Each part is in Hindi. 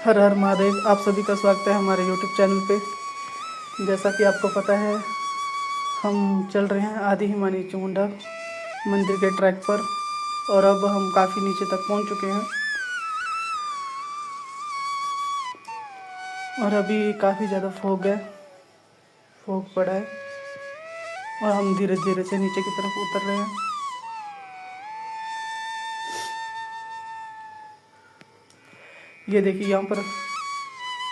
हर हर महादेव। आप सभी का स्वागत है हमारे यूट्यूब चैनल पे। जैसा कि आपको पता है, हम चल रहे हैं आदि हिमानी चामुंडा मंदिर के ट्रैक पर और अब हम काफ़ी नीचे तक पहुंच चुके हैं और अभी काफ़ी ज़्यादा फॉग पड़ा है और हम धीरे धीरे से नीचे की तरफ उतर रहे हैं। ये देखिए, यहाँ पर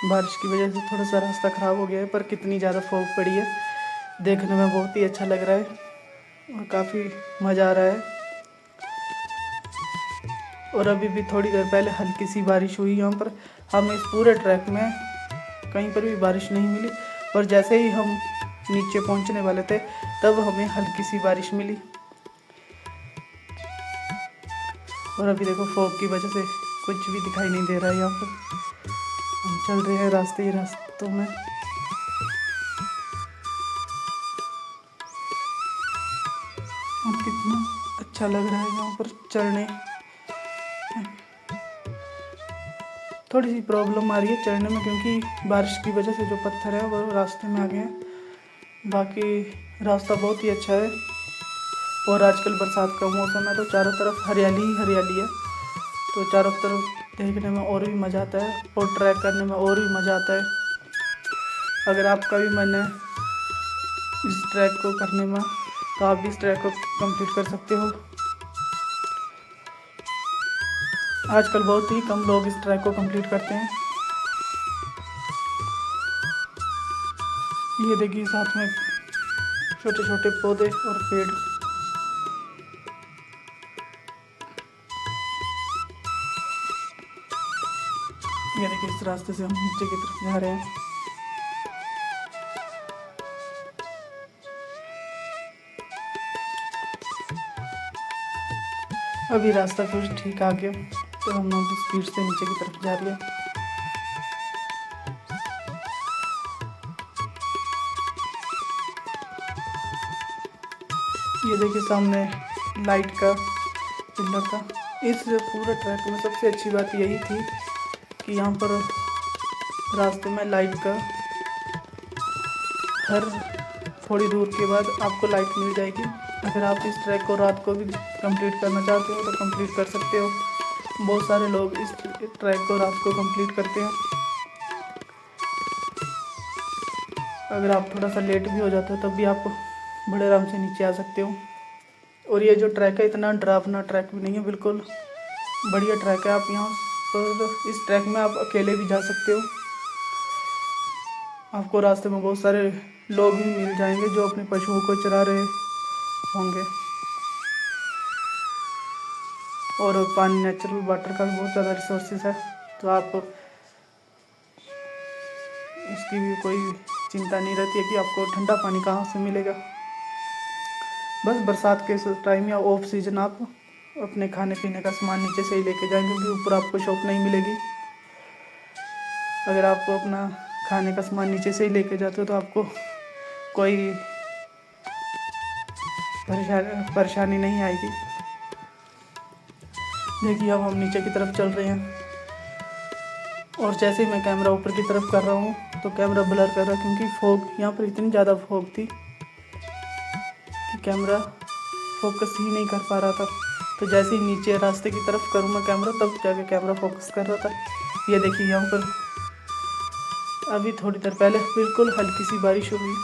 बारिश की वजह से थोड़ा सा रास्ता ख़राब हो गया है, पर कितनी ज़्यादा फॉग पड़ी है, देखने में बहुत ही अच्छा लग रहा है और काफ़ी मज़ा आ रहा है। और अभी भी थोड़ी देर पहले हल्की सी बारिश हुई यहाँ पर। हमें इस पूरे ट्रैक में कहीं पर भी बारिश नहीं मिली, पर जैसे ही हम नीचे पहुँचने वाले थे तब हमें हल्की सी बारिश मिली। और अभी देखो, फॉग की वजह से कुछ भी दिखाई नहीं दे रहा है। यहाँ पर हम चल रहे हैं रास्तों में। और कितना अच्छा लग रहा है यहाँ पर चढ़ने। थोड़ी सी प्रॉब्लम आ रही है चढ़ने में, क्योंकि बारिश की वजह से जो पत्थर है वो रास्ते में आ गए हैं। बाकी रास्ता बहुत ही अच्छा है और आजकल बरसात का मौसम है तो चारों तरफ हरियाली ही हरियाली है, तो चारों तरफ देखने में और भी मज़ा आता है और ट्रैक करने में और भी मज़ा आता है। अगर आपका भी मन है इस ट्रैक को करने में तो आप भी इस ट्रैक को कंप्लीट कर सकते हो। आजकल बहुत ही कम लोग इस ट्रैक को कंप्लीट करते हैं। ये देखिए, साथ में छोटे छोटे पौधे और पेड़। ये देखिए, इस रास्ते से हम नीचे की तरफ जा रहे हैं। अभी रास्ता कुछ ठीक आ गया तो हम लोग स्पीड से नीचे की तरफ जा रहे हैं। ये देखिए, सामने लाइट का पिलर था। इस पूरे ट्रैक में सबसे अच्छी बात यही थी कि यहाँ पर रास्ते में लाइट का हर थोड़ी दूर के बाद आपको लाइट मिल जाएगी। अगर आप इस ट्रैक को रात को भी कंप्लीट करना चाहते हो तो कंप्लीट कर सकते हो। बहुत सारे लोग इस ट्रैक को रात को कंप्लीट करते हैं। अगर आप थोड़ा सा लेट भी हो जाते हो तब भी आप बड़े आराम से नीचे आ सकते हो। और ये जो ट्रैक है इतना डरावना ट्रैक भी नहीं है, बिल्कुल बढ़िया ट्रैक है। आप यहाँ पर इस ट्रैक में आप अकेले भी जा सकते हो। आपको रास्ते में बहुत सारे लोग भी मिल जाएंगे जो अपने पशुओं को चरा रहे होंगे। और पानी, नेचुरल वाटर का भी बहुत ज़्यादा रिसोर्सेज है, तो आप उसकी भी कोई चिंता नहीं रहती है कि आपको ठंडा पानी कहाँ से मिलेगा। बस बरसात के टाइम या ऑफ सीजन आप अपने खाने पीने का सामान नीचे से ही लेके जाएंगे, क्योंकि ऊपर आपको शॉप नहीं मिलेगी। अगर आप अपना खाने का सामान नीचे से ही लेके जाते हो तो आपको कोई परेशानी नहीं आएगी। देखिए, अब हम नीचे की तरफ चल रहे हैं और जैसे ही मैं कैमरा ऊपर की तरफ कर रहा हूँ तो कैमरा ब्लर कर रहा है, क्योंकि फॉग यहाँ पर इतनी ज़्यादा फॉग थी कि कैमरा फोकस ही नहीं कर पा रहा था। तो जैसे ही नीचे रास्ते की तरफ करूँ मैं कैमरा, तब जाके कैमरा फोकस कर रहा था। ये देखिए, यहाँ पर अभी थोड़ी देर पहले बिल्कुल हल्की सी बारिश हुई।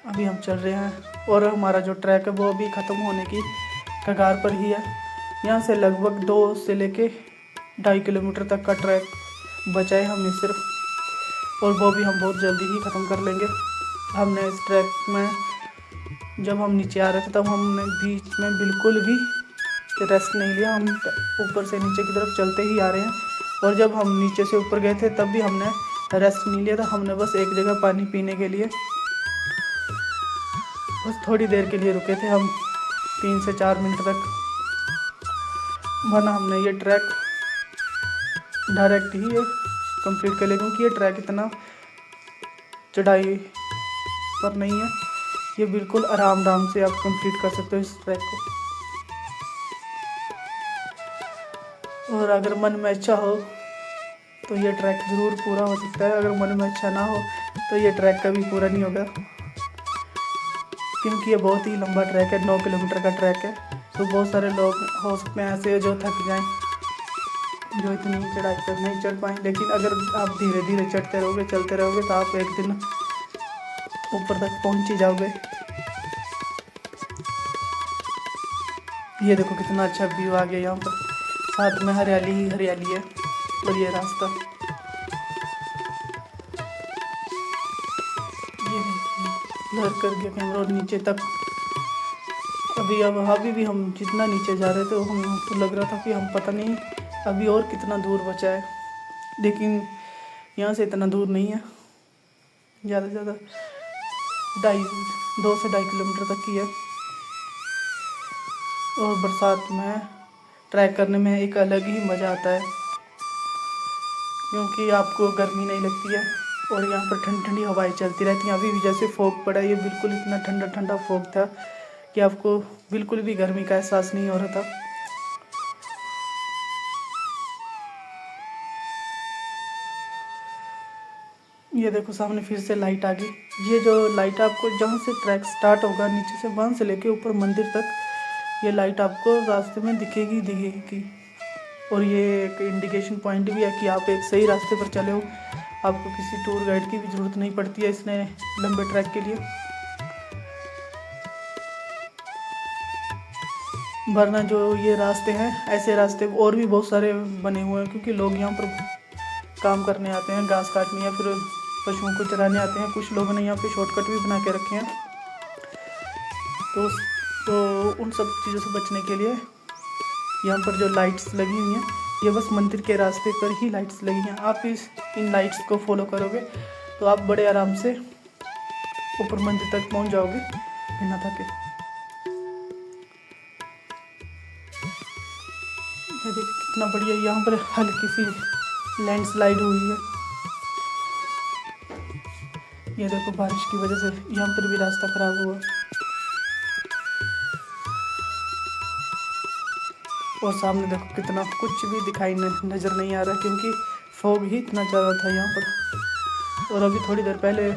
अभी हम चल रहे हैं और हमारा जो ट्रैक है वो अभी ख़त्म होने की कगार पर ही है। यहाँ से लगभग 2 से लेके 2.5 किलोमीटर तक का ट्रैक बचा है हमें सिर्फ, और वो भी हम बहुत जल्दी ही ख़त्म कर लेंगे। हमने इस ट्रैक में जब हम नीचे आ रहे थे तब हमने बीच में बिल्कुल भी रेस्ट नहीं लिया। हम ऊपर से नीचे की तरफ चलते ही आ रहे हैं, और जब हम नीचे से ऊपर गए थे तब भी हमने रेस्ट नहीं लिया था। हमने बस एक जगह पानी पीने के लिए बस थोड़ी देर के लिए रुके थे हम, 3 से 4 मिनट तक, वरना हमने ये ट्रैक डायरेक्ट ही कंप्लीट कर लिया, क्योंकि ये ट्रैक इतना चढ़ाई पर नहीं है। ये बिल्कुल आराम से आप कंप्लीट कर सकते हो इस ट्रैक को। और अगर मन में अच्छा हो तो ये ट्रैक ज़रूर पूरा हो सकता है, अगर मन में अच्छा ना हो तो ये ट्रैक कभी पूरा नहीं होगा, क्योंकि ये बहुत ही लंबा ट्रैक है, 9 किलोमीटर का ट्रैक है। तो बहुत सारे लोग हो सकते हैं ऐसे जो थक जाएं, जो इतनी चढ़ाई पर नहीं चढ़ पाएँ, लेकिन अगर आप धीरे धीरे चढ़ते रहोगे, चलते रहोगे, तो आप एक दिन ऊपर तक पहुंच ही जाओगे। ये देखो कितना अच्छा व्यू आ गया यहाँ पर, साथ में हरियाली ही हरियाली है। और ये रास्ता, ये ब्लर कर गया कैमरा और नीचे तक। अभी भी हम जितना नीचे जा रहे थे हमको लग रहा था कि हम पता नहीं अभी और कितना दूर बचा है, लेकिन यहाँ से इतना दूर नहीं है, ज़्यादा से ज़्यादा 2 से 2.5 किलोमीटर तक ही है। और बरसात में ट्रैक करने में एक अलग ही मज़ा आता है, क्योंकि आपको गर्मी नहीं लगती है और यहाँ पर ठंडी ठंडी हवाएं चलती रहती हैं। अभी भी जैसे फॉग पड़ा, ये बिल्कुल इतना ठंडा ठंडा फॉग था कि आपको बिल्कुल भी गर्मी का एहसास नहीं हो रहा था। ये देखो सामने फिर से लाइट आ गई। ये जो लाइट आपको जहाँ से ट्रैक स्टार्ट होगा नीचे से, वहाँ से लेके ऊपर मंदिर तक, ये लाइट आपको रास्ते में दिखेगी। और ये एक इंडिकेशन पॉइंट भी है कि आप एक सही रास्ते पर चले हो। आपको किसी टूर गाइड की भी ज़रूरत नहीं पड़ती है इसने लंबे ट्रैक के लिए, वरना जो ये रास्ते हैं, ऐसे रास्ते और भी बहुत सारे बने हुए हैं, क्योंकि लोग यहाँ पर काम करने आते हैं, घास काटने या फिर पशुओं को चराने आते हैं। कुछ लोगों ने यहाँ पे शॉर्टकट भी बना के रखे हैं। तो उन सब चीज़ों से बचने के लिए यहाँ पर जो लाइट्स लगी हुई हैं, ये बस मंदिर के रास्ते पर ही लाइट्स लगी हैं। आप इन लाइट्स को फॉलो करोगे तो आप बड़े आराम से ऊपर मंदिर तक पहुँच जाओगे बिना थके। ये देखिए कितना बढ़िया, यहाँ पर हल्की सी लैंडस्लाइड हुई है। ये देखो बारिश की वजह से यहाँ पर भी रास्ता खराब हुआ, और सामने देखो कितना कुछ भी दिखाई नज़र नहीं आ रहा, क्योंकि फॉग ही इतना ज़्यादा था यहाँ पर। और अभी थोड़ी देर पहले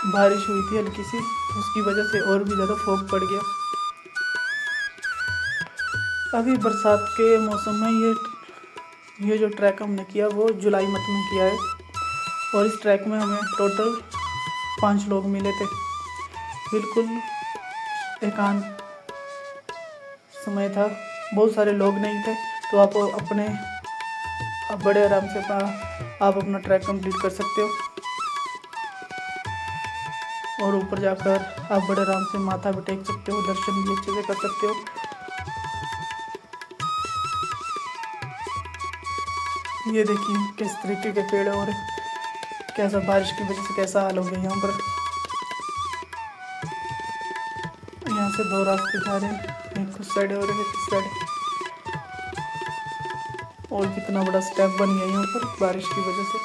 बारिश हुई थी हल्की सी, उसकी वजह से और भी ज़्यादा फॉग पड़ गया। अभी बरसात के मौसम में ये जो ट्रैक हमने किया वो जुलाई मंथ में किया है, और इस ट्रैक में हमें टोटल 5 लोग मिले थे। बिल्कुल एकांत समय था, बहुत सारे लोग नहीं थे, तो आप बड़े आराम से आप अपना ट्रैक कंप्लीट कर सकते हो। और ऊपर जाकर आप बड़े आराम से माथा भी टेक सकते हो, दर्शन भी अच्छे से कर सकते हो। ये देखिए किस तरीके के पेड़ और कैसा बारिश की वजह से कैसा हाल हो गया यहाँ पर। यहाँ से 2 रास्ते जा रहे हैं, एक उस साइड और एक इस साइड, और कितना बड़ा स्टेप बन गया यहाँ पर बारिश की वजह से।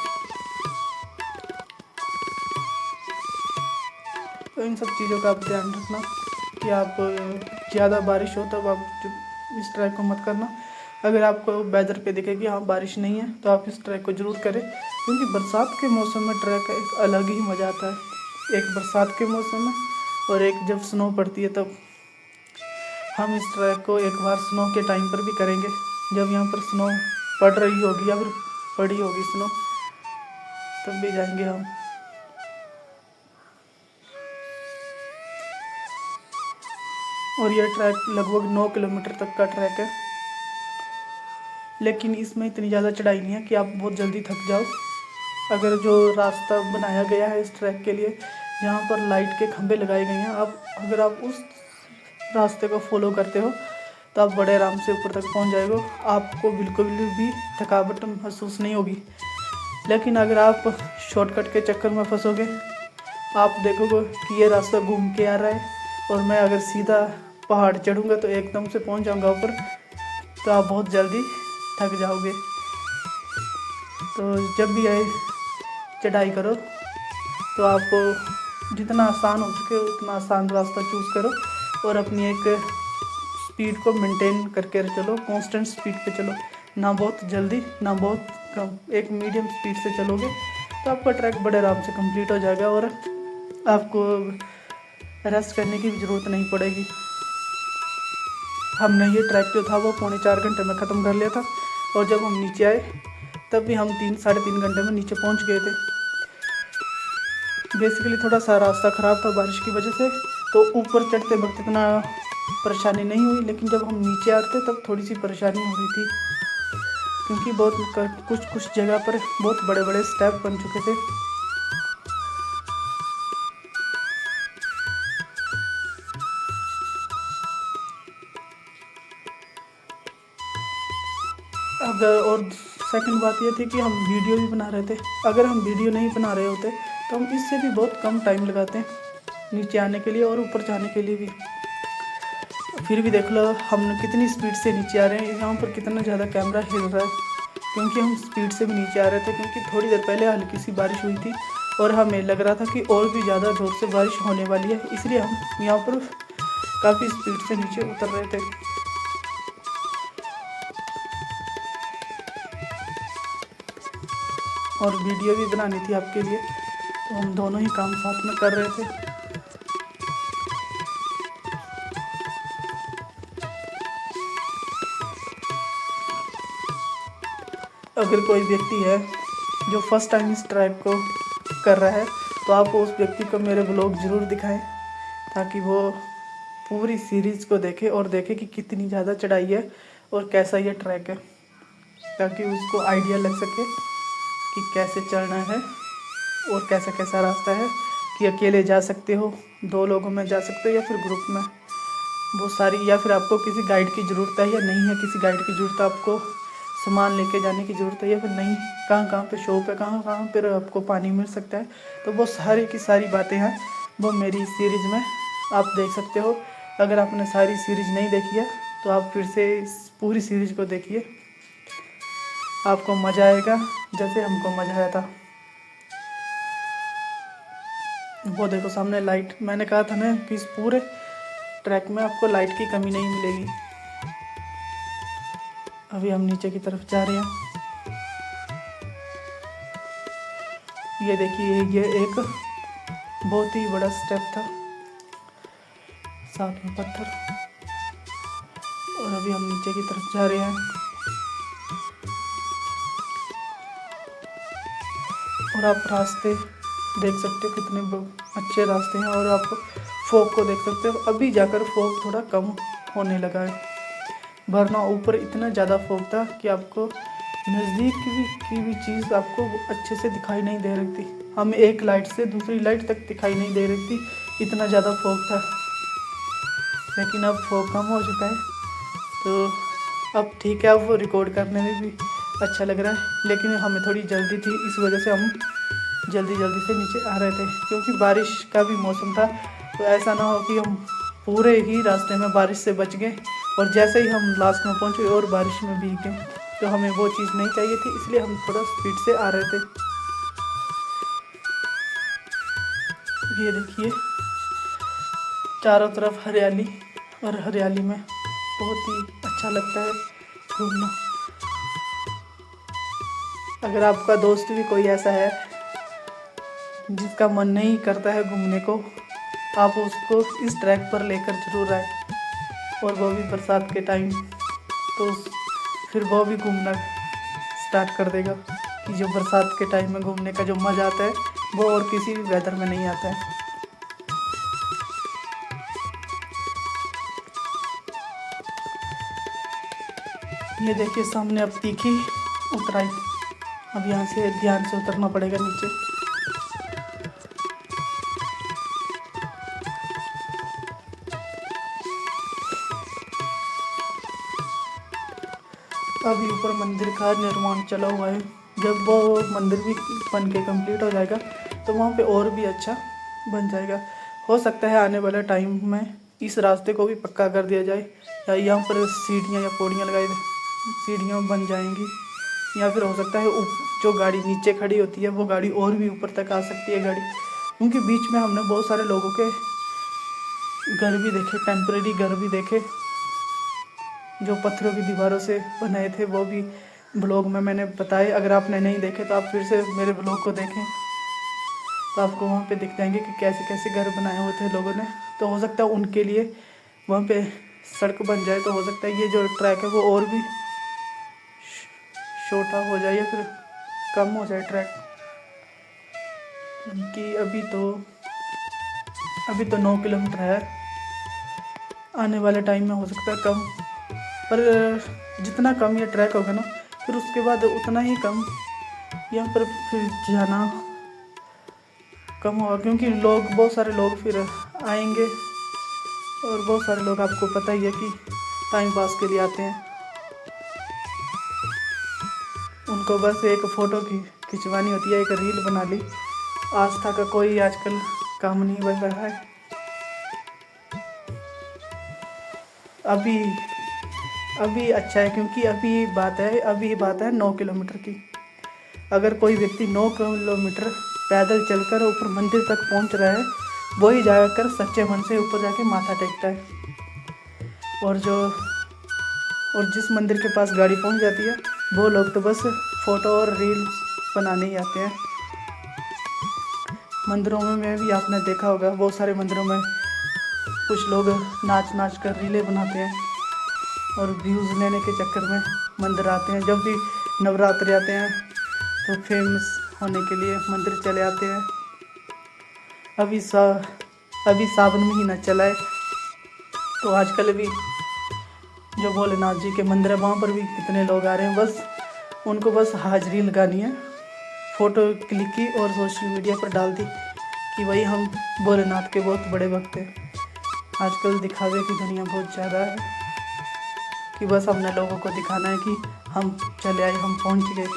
तो इन सब चीज़ों का आप ध्यान रखना कि आप ज़्यादा बारिश हो तब आप इस ट्रैक को मत करना। अगर आपको वेदर पे दिखे कि हाँ बारिश नहीं है, तो आप इस ट्रैक को ज़रूर करें, क्योंकि बरसात के मौसम में ट्रैक का एक अलग ही मज़ा आता है। एक बरसात के मौसम में और एक जब स्नो पड़ती है तब। हम इस ट्रैक को एक बार स्नो के टाइम पर भी करेंगे, जब यहाँ पर स्नो पड़ रही होगी या फिर पड़ी होगी स्नो, तब भी जाएंगे हम। और यह ट्रैक लगभग 9 किलोमीटर तक का ट्रैक है, लेकिन इसमें इतनी ज़्यादा चढ़ाई नहीं है कि आप बहुत जल्दी थक जाओ। अगर जो रास्ता बनाया गया है इस ट्रैक के लिए, जहाँ पर लाइट के खंभे लगाए गए हैं, अगर आप उस रास्ते को फॉलो करते हो तो आप बड़े आराम से ऊपर तक पहुँच जाएगा। आपको बिल्कुल भी थकावट महसूस नहीं होगी। लेकिन अगर आप शॉर्टकट के चक्कर में फंसोगे, आप देखोगे कि ये रास्ता घूम के आ रहा है और मैं अगर सीधा पहाड़ चढ़ूँगा तो एकदम से पहुँच जाऊँगा ऊपर, तो आप बहुत जल्दी थक जाओगे। तो जब भी आए चढ़ाई करो तो आप जितना आसान हो सके उतना आसान रास्ता चूज़ करो, और अपनी एक स्पीड को मेंटेन करके चलो, कांस्टेंट स्पीड पे चलो। ना बहुत जल्दी ना बहुत कम, एक मीडियम स्पीड से चलोगे तो आपका ट्रैक बड़े आराम से कंप्लीट हो जाएगा और आपको रेस्ट करने की भी ज़रूरत नहीं पड़ेगी। हमने ये ट्रैक जो था वो 3.25 घंटे में ख़त्म कर लिया था और जब हम नीचे आए तब भी हम 3-3.5 घंटे में नीचे पहुंच गए थे। बेसिकली थोड़ा सा रास्ता ख़राब था बारिश की वजह से, तो ऊपर चढ़ते वक्त इतना परेशानी नहीं हुई, लेकिन जब हम नीचे आते तब थोड़ी सी परेशानी हो रही थी क्योंकि बहुत कुछ जगह पर बहुत बड़े बड़े स्टेप बन चुके थे। और सेकंड बात ये थी कि हम वीडियो भी बना रहे थे। अगर हम वीडियो नहीं बना रहे होते तो हम इससे भी बहुत कम टाइम लगाते हैं नीचे आने के लिए और ऊपर जाने के लिए भी। फिर भी देख लो हम कितनी स्पीड से नीचे आ रहे हैं, यहाँ पर कितना ज़्यादा कैमरा हिल रहा है क्योंकि हम स्पीड से भी नीचे आ रहे थे, क्योंकि थोड़ी देर पहले हल्की सी बारिश हुई थी और हमें लग रहा था कि और भी ज़्यादा ज़ोर से बारिश होने वाली है, इसलिए हम यहाँ पर काफ़ी स्पीड से नीचे उतर रहे थे। और वीडियो भी बनानी थी आपके लिए, तो हम दोनों ही काम साथ में कर रहे थे। अगर कोई व्यक्ति है जो फर्स्ट टाइम इस ट्रैक को कर रहा है तो आप उस व्यक्ति को मेरे ब्लॉग ज़रूर दिखाएं ताकि वो पूरी सीरीज़ को देखे और देखे कि कितनी ज़्यादा चढ़ाई है और कैसा ये ट्रैक है, ताकि उसको आइडिया लग सके कि कैसे चढ़ना है और कैसा कैसा रास्ता है, कि अकेले जा सकते हो, 2 लोगों में जा सकते हो या फिर ग्रुप में, वो सारी, या फिर आपको किसी गाइड की ज़रूरत है या नहीं है किसी गाइड की ज़रूरत है, आपको सामान लेके जाने की ज़रूरत है या फिर नहीं, कहाँ पे शॉप है, कहाँ पर आपको पानी मिल सकता है, तो वो सारी की सारी बातें हैं वो मेरी सीरीज़ में आप देख सकते हो। अगर आपने सारी सीरीज़ नहीं देखी है तो आप फिर से इस पूरी सीरीज़ को देखिए, आपको मज़ा आएगा जैसे हमको मज़ा आया था। वो देखो सामने लाइट, मैंने कहा था ना कि इस पूरे ट्रैक में आपको लाइट की कमी नहीं मिलेगी। अभी हम नीचे की तरफ जा रहे हैं। ये देखिए ये एक बहुत ही बड़ा स्टेप था, साथ में पत्थर, और अभी हम नीचे की तरफ जा रहे हैं। और आप रास्ते देख सकते हो कितने अच्छे रास्ते हैं और आप फॉग को देख सकते हो। अभी जाकर फॉग थोड़ा कम होने लगा है, वरना ऊपर इतना ज़्यादा फॉग था कि आपको नज़दीक की भी चीज़ आपको अच्छे से दिखाई नहीं दे रही थी। हमें एक लाइट से दूसरी लाइट तक दिखाई नहीं दे रही थी, इतना ज़्यादा फॉग था। लेकिन अब फॉग कम हो चुका है तो अब ठीक है, अब वो रिकॉर्ड करने में भी अच्छा लग रहा है। लेकिन हमें थोड़ी जल्दी थी, इस वजह से हम जल्दी से नीचे आ रहे थे क्योंकि बारिश का भी मौसम था। तो ऐसा ना हो कि हम पूरे ही रास्ते में बारिश से बच गए और जैसे ही हम लास्ट में पहुंचे और बारिश में भीग गए, तो हमें वो चीज़ नहीं चाहिए थी, इसलिए हम थोड़ा स्पीड से आ रहे थे। ये देखिए चारों तरफ हरियाली, और हरियाली में बहुत ही अच्छा लगता है घूमना। अगर आपका दोस्त भी कोई ऐसा है जिसका मन नहीं करता है घूमने को, आप उसको इस ट्रैक पर लेकर जरूर आए, और वो भी बरसात के टाइम, तो फिर वो भी घूमना स्टार्ट कर देगा कि जो बरसात के टाइम में घूमने का जो मज़ा आता है वो और किसी भी वेदर में नहीं आता है। ये देखिए सामने अब तीखी उतराई, अब यहाँ से ध्यान से उतरना पड़ेगा नीचे। अभी ऊपर मंदिर का निर्माण चला हुआ है, जब वो मंदिर भी बन के कंप्लीट हो जाएगा तो वहाँ पे और भी अच्छा बन जाएगा। हो सकता है आने वाले टाइम में इस रास्ते को भी पक्का कर दिया जाए, या यहाँ पर सीढ़ियाँ या पौड़ियाँ लगाई, सीढ़ियाँ बन जाएंगी, या फिर हो सकता है जो गाड़ी नीचे खड़ी होती है वो गाड़ी और भी ऊपर तक आ सकती है गाड़ी, क्योंकि बीच में हमने बहुत सारे लोगों के घर भी देखे, टेम्परेरी घर भी देखे जो पत्थरों की दीवारों से बनाए थे, वो भी ब्लॉग में मैंने बताए। अगर आपने नहीं देखे तो आप फिर से मेरे ब्लॉग को देखें, तो आपको वहाँ पे दिख जाएंगे कि कैसे कैसे घर बनाए हुए थे लोगों ने। तो हो सकता है उनके लिए वहाँ पे सड़क बन जाए, तो हो सकता है ये जो ट्रैक है वो और भी छोटा हो जाए या फिर कम हो जाए ट्रैक, क्योंकि अभी तो 9 किलोमीटर है। आने वाले टाइम में हो सकता है कम, पर जितना कम ये ट्रैक होगा ना, फिर उसके बाद उतना ही कम यहाँ पर फिर जाना कम होगा, क्योंकि बहुत सारे लोग फिर आएंगे, और बहुत सारे लोग आपको पता ही है कि टाइम पास के लिए आते हैं। उनको बस एक फ़ोटो खिंचवानी होती है, एक रील बना ली। आस्था का कोई आजकल काम नहीं बन रहा है। अभी अच्छा है, क्योंकि अभी बात है 9 किलोमीटर की। अगर कोई व्यक्ति 9 किलोमीटर पैदल चलकर ऊपर मंदिर तक पहुंच रहा है, वही जाकर सच्चे मन से ऊपर जाके माथा टेकता है। और जिस मंदिर के पास गाड़ी पहुंच जाती है, वो लोग तो बस फ़ोटो और रील बनाने ही आते हैं। मंदिरों में भी आपने देखा होगा, बहुत सारे मंदिरों में कुछ लोग नाच कर रीलें बनाते हैं और व्यूज़ लेने के चक्कर में मंदिर आते हैं। जब भी नवरात्रि आते हैं तो फेमस होने के लिए मंदिर चले आते हैं। अभी सावन महीना चला है, तो आजकल भी जो भोलेनाथ जी के मंदिर है वहाँ पर भी कितने लोग आ रहे हैं। उनको बस हाजिरी लगानी है, फ़ोटो क्लिक की और सोशल मीडिया पर डाल दी कि भाई हम भोलेनाथ के बहुत बड़े भक्त हैं। आजकल दिखावे की दुनिया बहुत ज़्यादा है कि बस हमने लोगों को दिखाना है कि हम चले आए, हम पहुंच गए।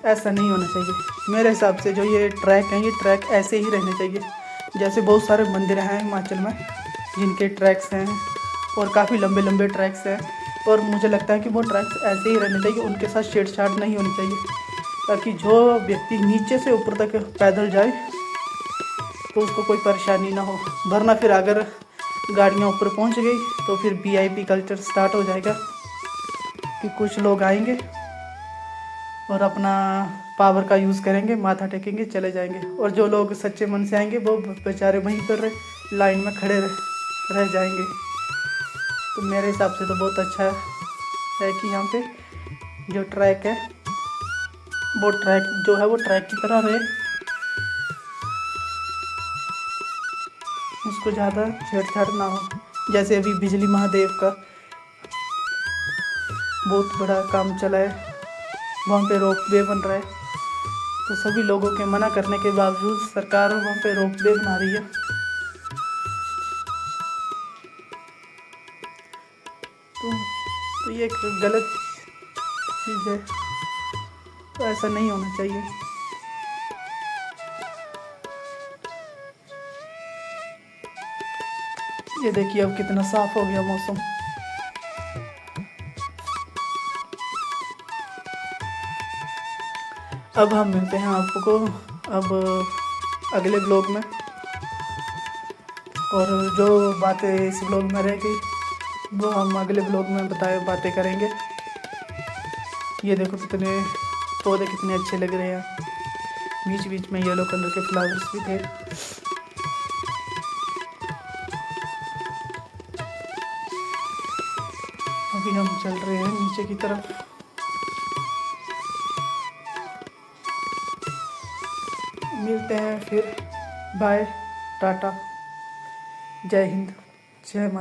ऐसा नहीं होना चाहिए मेरे हिसाब से। जो ये ट्रैक हैं, ये ट्रैक ऐसे ही रहने चाहिए। जैसे बहुत सारे मंदिर हैं हिमाचल में जिनके ट्रैक्स हैं और काफ़ी लंबे लंबे ट्रैक्स हैं, और मुझे लगता है कि वो ट्रैक्स ऐसे ही रहने चाहिए, उनके साथ छेड़छाड़ नहीं होनी चाहिए, ताकि जो व्यक्ति नीचे से ऊपर तक पैदल जाए तो उसको कोई परेशानी ना हो। वरना फिर अगर गाड़ियाँ ऊपर पहुंच गई तो फिर वीआईपी कल्चर स्टार्ट हो जाएगा कि कुछ लोग आएंगे और अपना पावर का यूज़ करेंगे, माथा टेकेंगे, चले जाएंगे, और जो लोग सच्चे मन से आएंगे वो बेचारे वहीं पर लाइन में खड़े रह जाएंगे। तो मेरे हिसाब से तो बहुत अच्छा है कि यहाँ पे जो ट्रैक है वो ट्रैक की तरह रहे, उसको ज़्यादा छेड़छाड़ ना हो। जैसे अभी बिजली महादेव का बहुत बड़ा काम चला है, वहाँ पे रोपवे बन रहा है, तो सभी लोगों के मना करने के बावजूद सरकार वहाँ पे रोपवे बना रही है। तो ये एक गलत चीज़ है, तो ऐसा नहीं होना चाहिए। ये देखिए अब कितना साफ हो गया मौसम। अब हम मिलते हैं आपको अगले ब्लॉग में, और जो बातें इस ब्लॉग में रह गई वो हम अगले ब्लॉग में बातें करेंगे। ये देखो कितने पौधे कितने अच्छे लग रहे हैं, बीच बीच में येलो कलर के फ्लावर्स भी थे। अभी हम चल रहे हैं नीचे की तरफ। मिलते हैं फिर, बाय, टाटा, जय हिंद, जय माता।